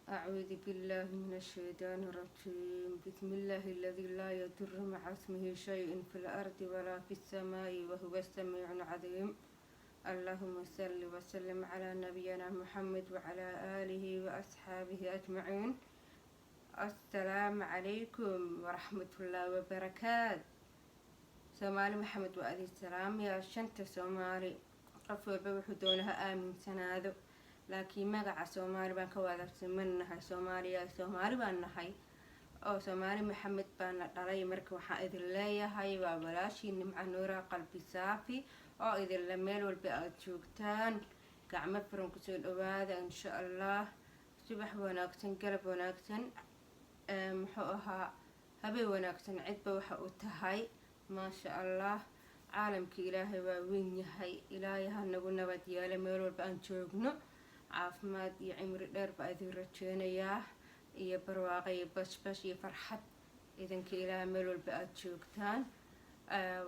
أعوذ بالله من الشيطان الرجيم. بسم الله الذي لا يضر مع اسمه شيء في الأرض ولا في السماء وهو السميع العليم. اللهم صل وسلم على نبينا محمد وعلى آله وأصحابه أجمعين. السلام عليكم ورحمة الله وبركاته. سومالي محمد وأدي السلام يا شنت سومالي قفوا بوحدونها آمن سنادو laakiin magaca Soomaali baan ka wadaagsannahay. Soomaali baan nahay oo Soomaali Maxamed baan dhalay. Marka waxaan idin leeyahay waa walaashii Nimco Nuura qalbi saafi oo idin la meel walba aad joogtaan gacmo furan ku soo dhawaada insha Allah. subax wanaagsan, galab wanaagsan, muxuu ahaa habeen wanaagsan, cidba waxa uu tahay maasha Allah. caalamka Ilaahay waa weyn yahay. Ilaahay ha nagu nabad yeelo meel walba aan joogno. caafimaad iyo cimri dheer baa idin rajeynayaa iyo barwaaqo iyo bashbash iyo farxad idinka Ilaahay meel walba aad joogtaan.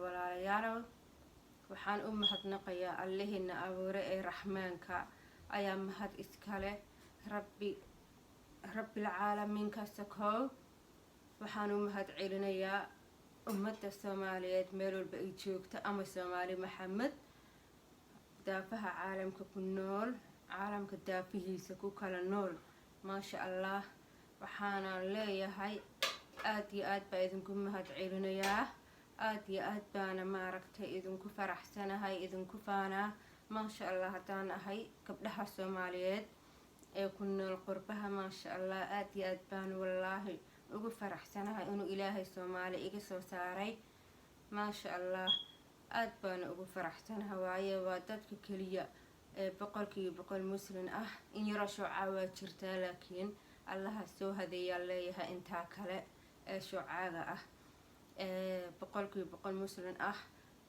walaalayaal waxaan u mahadnaqayaa Allahina abuure ee Raxmaanka ayaa mahad iskale. rabbil caalamiin kasakoow. waxaan u mahad celinayaa ummadda Soomaaliyeed meel walba ay joogto ama Soomaali Maxamed daafaha caalamka ku nool, caalamka daafihiisa ku kala nool maasha Allah. waxaana leeyahay aad iyo aad baa idinku mahad celinayaa. aad iyo aad baana maaragtay idinku faraxsanahay, idinku faanaa maasha Allah haddaan ahay gabdhaha Soomaaliyeed ee ku nool qurbaha maasha Allah. aad iyo aad baan wallaahi ugu faraxsanahay inuu Ilaahay Soomaali iga soo saaray maasha Allah. aad baan ugu faraxsanahay waayo waa dadka kaliya boqolkiiba boqol muslim ah. in yaro shuuca waa jirtaa laakiin allaha soo hadeeyaa leeyahay intaa kale ee shuucaaga ah boqolkiiba boqol muslim ah.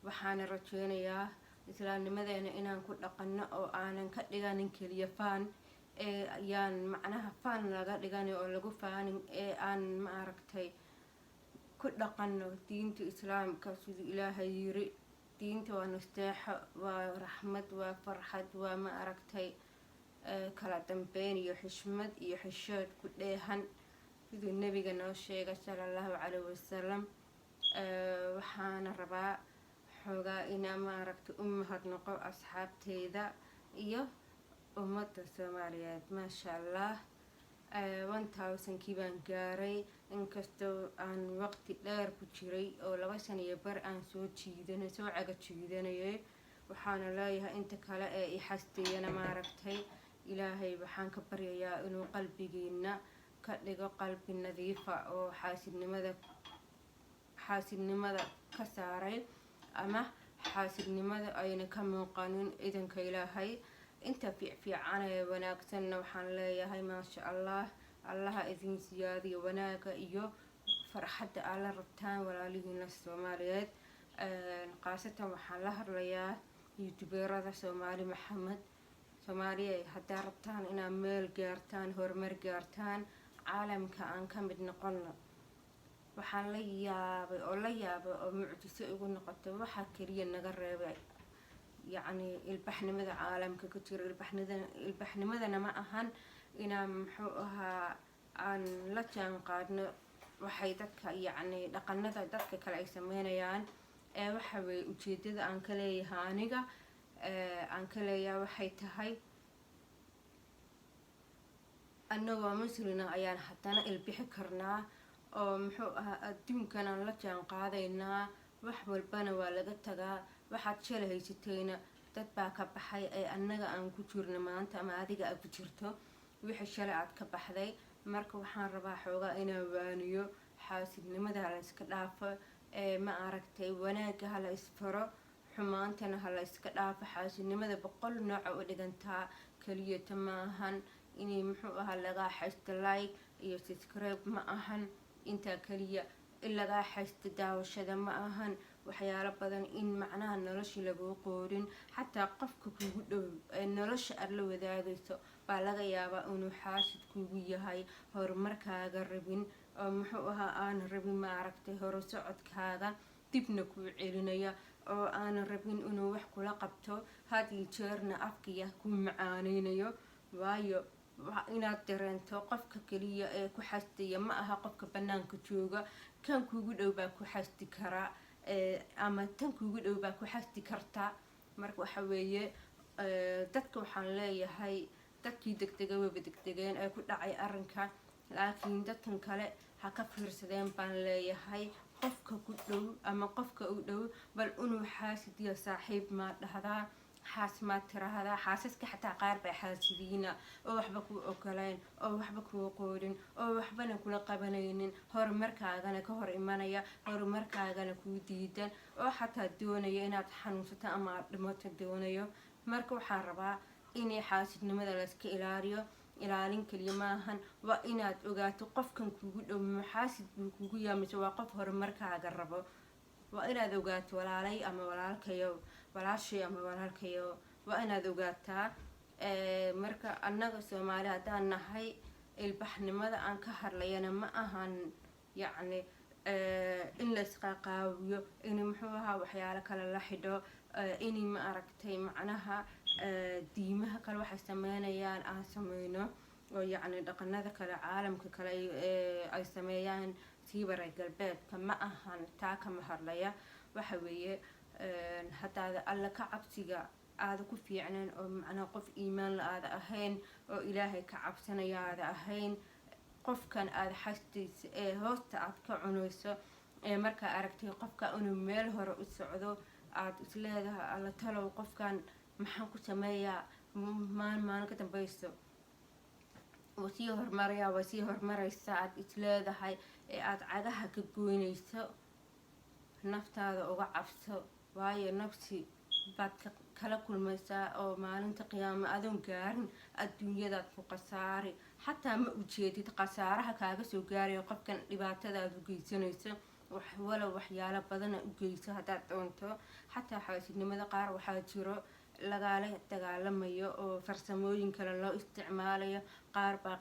waxaana rajeynayaa islaamnimadeena inaan ku dhaqanno oo aanan ka dhiganin kaliya faan ayaan macnaha faan laga dhiganin oo lagu faanin aan maaragtay ku dhaqanno diinta islaamka siduu Ilaahay yiri. diinta waa nasteexo, waa raxmad, waa farxad, waa ma aragtay kala dambeyn iyo xishmad iyo xishood ku dheehan siduu nabiga noo sheegay sallallahu calayhi wasallam. waxaana rabaa xoogaa inaan ma aragtay u mahadnaqo asxaabteyda iyo ummadda Soomaaliyeed maasha Allah. 1000kii baan gaaray inkastoo aan waqti dheer ku jiray oo 2 sano iyo bar aan soo caga jiidanayay. waxaana leeyahay inta kale ee i xastiyana maaragtay Ilaahay waxaan ka baryayaa inuu qalbigiina ka dhigo qalbi nadiifa oo xaasidnimada ka saaray ama xaasidnimada ayna ka muuqanin idanka Ilaahay. inta fiican ee wanaagsanna waxaan leeyahay maasha Allah. allaha idin siyaadiyo wanaaga iyo farxadda aad la rabtaan walaalihiina Soomaaliyeed. qaasatan waxaan la hadlayaa youtuberada Soomaali Maxamed. Soomaaliya haddaa rabtaan inaad meel gaartaan, horumar gaartaan, caalamka aan ka mid noqono. waxaan la yaabay oo mucjiso ugu noqotay waxa kaliya naga reebay yacni ilbaxnimada caalamka ka jiro. ilbaxnimadana ma ahan inaan muxuu ahaa aan la jaan qaadno waxay dadka yacni dhaqanada dadka kale ay sameynayaan. waxa weeye ujeedada aan ka leeyahay aniga aan ka leeyahay waxay tahay annagoo muslina ayaan haddana ilbixi karnaa oo muxuu ahaa adduunkan aan la jaan qaadaynaa. wax walbana waa laga tagaa. waxaad shalay haysatayna dad baa ka baxay ee annaga aan ku jirno maanta ama adiga aad ku jirto wixii shalay aad ka baxday. marka waxaan rabaa xoogaa inaan waaniyo xaasidnimada hala iska dhaafo ma aragtay wanaagga hala isfaro, xumaantana hala iska dhaafo. xaasidnimada 100 nooc u dhigantaa kaliyata ma ahan inay muxuu ahaa lagaa haysto like iyo subscribe ma ahan intaa kaliya. in lagaa haysto daawashada ma ahan waxyaalo badan in macnaha nolosha lagu qoodin. xataa qofka kugu dhow ee nolosha aad la wadaagayso baa laga yaabaa inuu xaasid kugu yahay, horumarkaaga rabin oo muxuu ahaa aan rabin maaragtay horusocodkaaga dibna kuu celinaya oo aan rabin inuu wax kula qabto had iyo jeerna afkiya ku macaaneynayo. waayo inaad dareento qofka keliya ee ku xasdaya ma aha qofka banaanka jooga, kan kuugu dhow baa ku xasdi karaa ama tan kuugu dhow baa ku xasdi kartaa. marka waxa weeye dadka waxaan leeyahay dadkii degdega waba degdegeen ee ku dhacay arrinka, laakiin dadkan kale ha ka fiirsadeen baan leeyahay. qofka ku dhow ama qofka u dhow bal inuu xaasid iyo saaxiib maa dhahdaa, xaas maa tiraahdaa. xaasaska xataa qaar baa xaasidiina oo waxba kuu ogolayn oo waxba kuu qoodhin oo waxbana kula qabanaynin, horumarkaagana ka hor imanaya, horumarkaagana kuu diidan, oo xataa doonaya inaad xanuunsato ama aad dhimato doonayo. marka waxaan rabaa inay xaasidnimada layska ilaaliyo. ilaalin keliya maahan, waa inaad ogaato qofkan kuugu dhow maxaasid buu kugu yaamise waa qof horumarkaaga rabo. waa inaad ogaato walaalay ama walaalkayo, walaashay ama walaalkayo, waa inaad ogaataa. marka annaga Soomaali haddaan nahay, ilbaxnimada aan ka hadlayana ma ahan yacni in la isqaqaawiyo, in muxuu ahaa waxyaalo kale la xidho, in ma aragtay macnaha diimaha kale waxay sameynayaan aan sameyno, oo yacni dhaqanada kale caalamka kale ay sameeyaan siiba reer galbeedka ma ahan. taa kama hadlaya. waxa weeye haddaada alla ka cabsiga aada ku fiicneen oo macnaha qof iimaan la aada ahayn oo ilaahay ka cabsanaya aada ahayn, qofkan aada xasdaysa ee hoosta aad ka cunayso, ee markaa aragtay qofka inuu meel hore u socdo aada isleedahay alla talow qofkan maxaan ku sameeyaa, maalin ka dambayso waa sii horumarayaa, waa sii horumaraysa aada isleedahay, ee aada cagaha ka goynayso, naftaada uga cabso. waayo nafsi baad kala kulmaysaa oo maalinta qiyaamo adoon gaarin adduunyadaad ku khasaari, xataa ma ujeedid khasaaraha kaaga soo gaarayo qofkan dhibaatadaad u geysanayso. walow waxyaalo badana u geyso haddaad doonto. xataa xaasidnimada qaar waxaa jiro lagala dagaalamayo oo farsamooyin kale loo isticmaalayo. qaar baa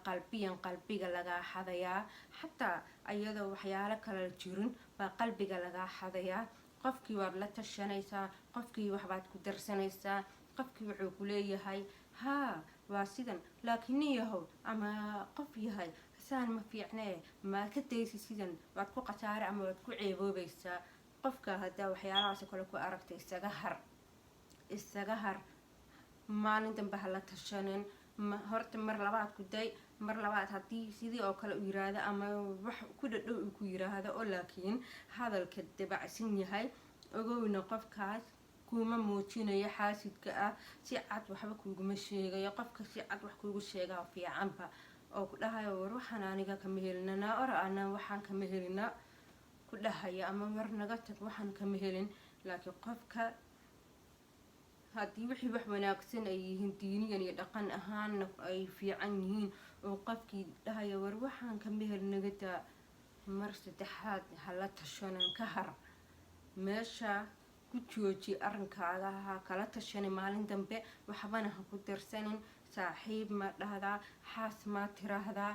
qalbiga lagaa xadayaa, xataa iyadoo waxyaalo kale jirin baa qalbiga lagaa xadayaa. qofkii waad la tashanaysaa, qofkii waxbaad ku darsanaysaa, qofkii wuxuu ku leeyahay haa waa sidan, laakiin nin yahow ama qof yahay saan ma fiicnee maad ka daysi sidan, waad ku khasaare ama waad ku ceeboobaysaa. qofka haddaa waxyaalahaas kale ku aragtay isaga har maalin dambe ha la tashanin. horta mar labaad ku day, mar labaad haddii sidii oo kale u yiraahdo ama wax ku dhadhow uu ku yiraahdo oo laakiin hadalka dabacsan yahay, ogowna qofkaas kuma muujinayo xaasidka ah si cad waxba kuuguma sheegayo. qofka si cad wax kuugu sheegaa fiicanba oo ku dhahayo war waxaan aniga kama helina, naa ora ana waxaan kama helina ku dhahaya, ama war naga tag waxaan kama helin. laakiin qofka haddii wixii wax wanaagsan ay yihiin diiniyan iyo dhaqan ahaanna ay fiican yihiin, oo qofkii dhahaya war waxaan kama helin nagadaa, mar saddexaad hala tashanan ka har. meesha ku jooji arrinkaaga, ha kala tashani maalin dambe, waxbana ha ku darsanin. saaxiib ma dhahdaa, xaas maa tiraahdaa,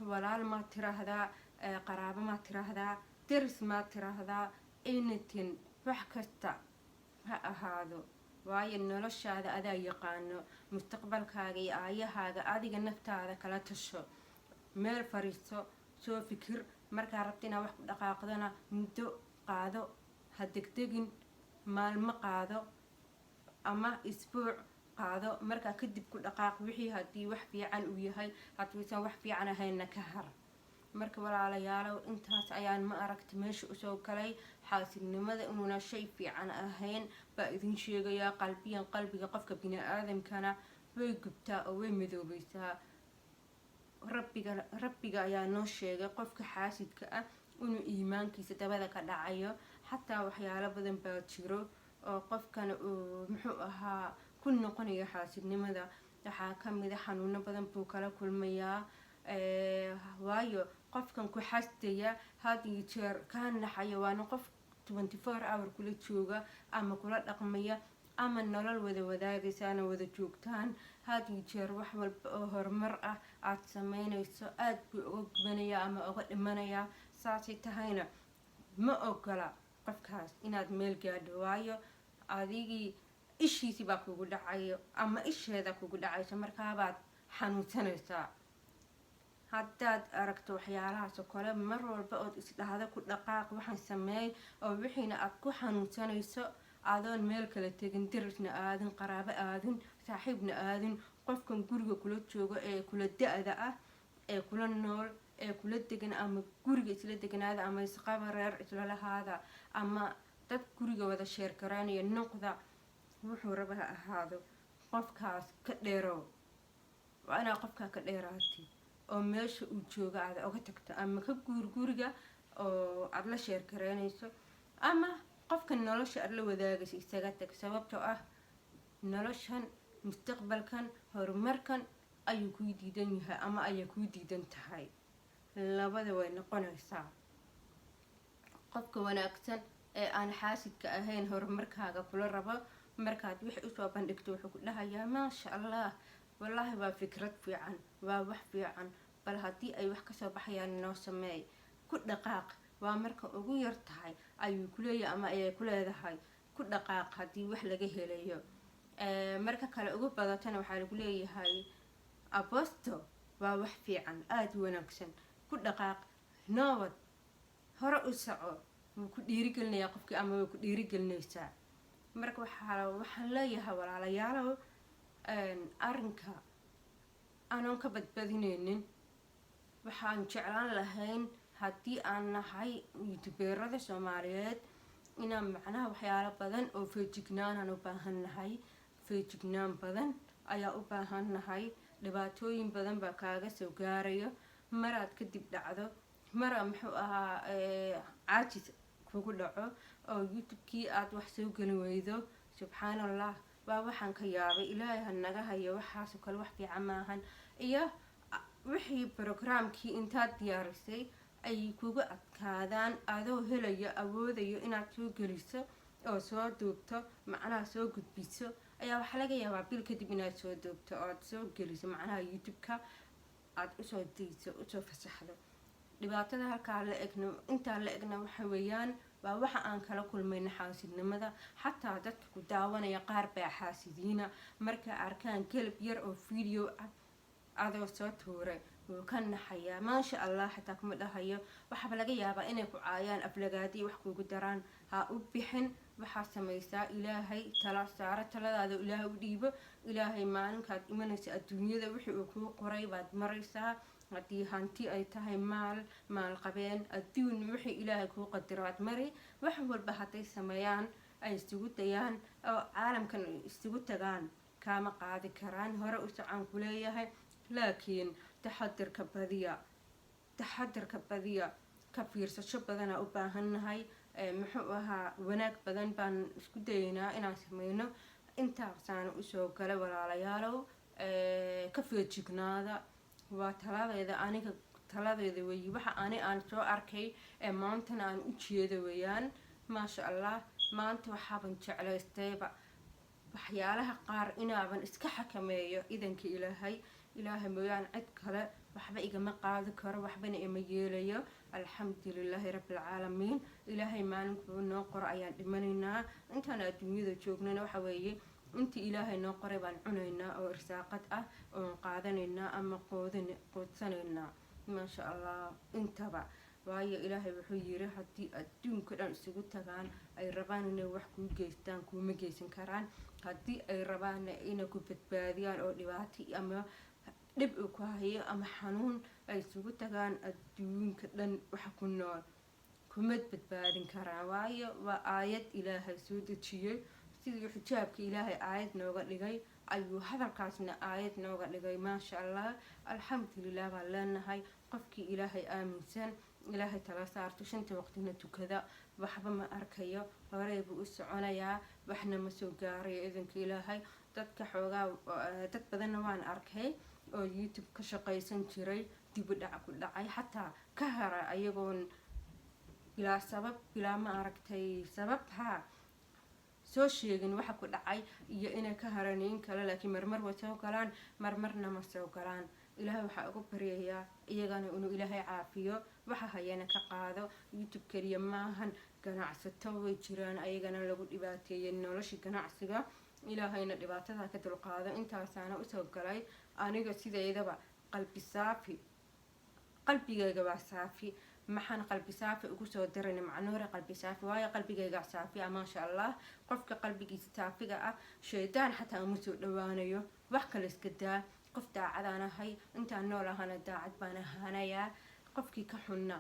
walaal maa tiraahdaa, qaraabo maa tiraahdaa, deris maa tiraahdaa, anything wax kasta ha ahaado. waayo noloshaada adaa yaqaano, mustaqbalkaaga iyo aayahaaga adiga naftaada kala tasho. meel fariiso, soo fikir, markaa rabta inaad wax ku dhaqaaqdana muddo qaado, ha degdegin. maalmo qaado ama isbuuc qaado, markaa kadib ku dhaqaaq wixii. haddii wax fiican uu yahay, haddiisan wax fiican ahayna ka har. marka walaalayaalow intaas ayaan ma aragta meesha usoo galay. xaasidnimada inuuna shay fiican ahayn baa idin sheegayaa. qalbiga qofka bini aadamkana way gubtaa oo way madoobaysaa. rabbiga ayaa noo sheegay qofka xaasidka ah inuu iimaankiisa dabada ka dhacayo. xataa waxyaalo badan baa jiro oo qofkana uu muxuu ahaa ku noqonayo xaasidnimada. waxaa kamid a xanuuno badan buu kala kulmayaa. waayo qofkan ku xasdaya had iyo jeer kaa naxaya waana qof 24 hour kula jooga ama kula dhaqmaya ama nolol wada wadaagaysaana wada joogtaan. had iyo jeer wax walba oo horumar ah aad sameynayso aad buu uga gubanaya ama uga dhimanaya. saasay tahayna ma ogola qofkaas inaad meel gaadho, waayo adigii ishiisi baa kugu dhacayo ama isheeda kugu dhacayso, markaabaad xanuunsanaysaa. haddaad aragto waxyaalahaas oo kale mar walba ood isdhahdo ku dhaqaaq waxaan sameey oo wixiina aad ku xanuunsanayso adoon meel kala tegin, dirisna aadin, qaraabo aadin, saaxiibna aadin, qofkan guriga kula joogo ee kula da-da ah ee kula nool ee kula degan ama guriga isla deganaada ama isqaba reer isla lahaada ama dad guriga wada sheergaraanaya noqda, wuxuu raba ha ahaado, qofkaas ka dheerow. waa inaa qofkaa ka dheeraatid oo meesha uu jooga aada oga tagto ama ka guriga oo aada la sheergaraynayso ama qofkan nolosha aada la wadaagaysa isaga tag, sababtoo ah noloshan mustaqbalkan horumarkan ayuu kuu diidan yahay ama ayaa kuu diidan tahay, labada way noqonaysaa. qofka wanaagsan ee aan xaasidka ahayn horumarkaaga kula rabo markaad wixii usoo bandhigto wuxuu ku dhahayaa maasha allah, wallaahi waa fikrad fiican, waa wax fiican, bal haddii ay wax kasoo baxayaan noo sameey, ku dhaqaaq. waa marka ugu yar tahay ayuu kuleeyahay ama ayay ku leedahay ku dhaqaaq haddii wax laga helayo. marka kale ugu badatana waxaa lagu leeyahay abosto waa wax fiican, aada wanaagsan, ku dhaqaaq, noowad, hore u soco. wuu ku dhiirigelinayaa qofkii ama way ku dhiirigelinaysaa. marka waxaan leeyahay walaalayaalow, arrinka anoon ka badbadinaynin, waxaan jeclaan lahayn haddii aan nahay youtuberada soomaaliyeed inaan macnaha waxyaalo badan oo feejignaanan u baahan nahay, feejignaan badan ayaa u baahan nahay. dhibaatooyin badan baa kaaga soo gaarayo maraad kadib dhacdo, mara muxuu ahaa caajis kugu dhaco oo youtube-kii aad wax soo gelin weydo. subxaan allah, waa waxaan ka yaabay, ilaahay ha naga hayo waxaasoo kale wax fiican maahan. iyo wixii programkii intaad diyaarisay ay kuga adkaadaan adoo helayo awoodayo inaad soo geliso oo soo duubto, macnaha soo gudbiso, ayaa waxaa laga yaabaa bil kadib inaad soo duubto oo aad soo geliso macnaha youtube-ka aad usoo dayso, usoo fasaxdo. dhibaatada halkaa la egno intaa la egna waxa weeyaan waa waxa aan kala kulmayna xaasidnimada. xataa dadka ku daawanaya qaar baa xaasidiina markay arkaan kelib yar oo video ah adoo soo tuuray wuu ka naxayaa, maasha allah xataa kuma dhahayo. waxaaba laga yaabaa inay ku caayaan, aflagaadii wax kugu daraan. ha u bixin, waxaa samaysaa ilaahay tala saaro, taladaada ilaahay u dhiibo. ilaahay maalinkaad imanaysa adduunyada wixii uu kuu qoray baad maraysaa. haddii hanti ay tahay maal qabeen adduun wixii ilaahay kuu qadiraad mari. wax walba hadday sameeyaan ay isugu dayaan oo caalamkan isugu tagaan kaama qaadi karaan. hore u socon ku leeyahay, laakiin taxadarka badiya, ka fiirsasho badanaa u baahan nahay. muxuu ahaa wanaag badan baan isku dayaynaa inaan sameyno. intaasaana usoo gala walaalayaalow, ka feejignaada. waa taladeeda weeye, waxa aan soo arkay ee maantana aan u jeedo weeyaan. maasha allah, maanta waxaaban jeclaystayba waxyaalaha qaar inaaban iska xakameeyo idanka ilaahay mooyaan cid kale waxba igama qaadi karo, waxbana ima yeelayo. alxamdulilaahi rabbilcaalamiin. ilaahay maalinkuu noo qoro ayaan dhimanaynaa. intaan adduunyada joognana waxa weeye intii ilaahay noo qoray baan cunaynaa oo irsaaqad ah oon qaadanaynaa ama quudsanaynaa. maasha allah, intaba. waayo ilaahay wuxuu yiri haddii adduunka dhan isugu tagaan ay rabaan inay wax kuu geystaan kuuma geysan karaan. haddii ay rabaan inay ku badbaadiyaan oo dhibaato ama dhib uu ku hayo ama xanuun ay isugu tagaan adduunka dhan waxa ku nool kuma badbaadin karaan. waayo waa aayad ilaahay soo dejiyey, sidii xijaabka ilaahay aayad nooga dhigay ayuu hadalkaasna aayad nooga dhigay. maasha allah, alxamdulilah baan leenahay. qofkii ilaahay aaminsan, ilaahay tala saarto, 5 waqtina tukada, waxba ma arkayo, horey buu u soconayaa, waxna ma soo gaarayo idanka ilaahay. dadka xoogaa dad badanna waan arkay oo youtube ka shaqaysan jiray, dib u dhac ku dhacay, xataa ka hara ayagoon bilaa ma aragtay sabab soo sheegin waxa ku dhacay iyo inay ka haranayn kale. laakiin marmar way soo galaan, marmarna ma soo galaan. ilaahay waxaa ugu baryayaa iyagana inuu ilaahay caafiyo, waxa hayana ka qaado. youtube keliya maahan, ganacsato way jiraan ayagana lagu dhibaateeyay nolosha ganacsiga. ilaahayna dhibaatada ka dulqaado. intaasaana usoo galay aniga sideedaba qalbi saafi qalbigayga waa saafi maxaan qalbi saafi ugu soo diray nimco nuure qalbi saafi waayo qalbigayga saafi ah maasha allah qofka qalbigiisa saafiga ah shaydaan xataa uma soo dhawaanayo wax kale iska daa qof daacadaan ahay intaan nool ahana daacad baan ahaanayaa qofkii ka xunna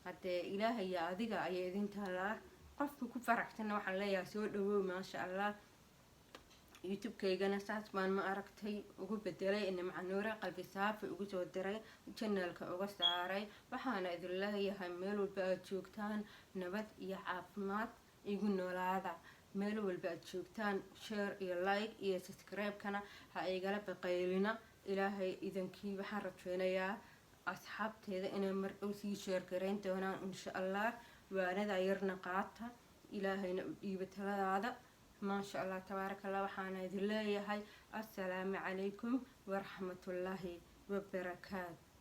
haddee ilaahay iyo adiga ayaa idin taalaa qofka ku faraxsanna waxaan leeyahay soo dhawow maasha allah youtube-kaygana saas baan ma aragtay ugu bedelay nimco nuure qalbi saafi ugu soo diray janaalka uga saaray waxaana idin leeyahay meel walba aad joogtaan nabad iyo caafimaad igu noolaada meel walba aad joogtaan share iyo like iyo subscribe-kana ha igala baqaylina ilaahay idankii waxaan rajeynayaa asxaabteeda inay mar dhow sii share gareyn doonaan insha allah waanada yarna qaata ilaahayna u dhiiba taladaada ما شاء الله تبارك الله وحنا ذي السلام عليكم ورحمة الله وبركاته.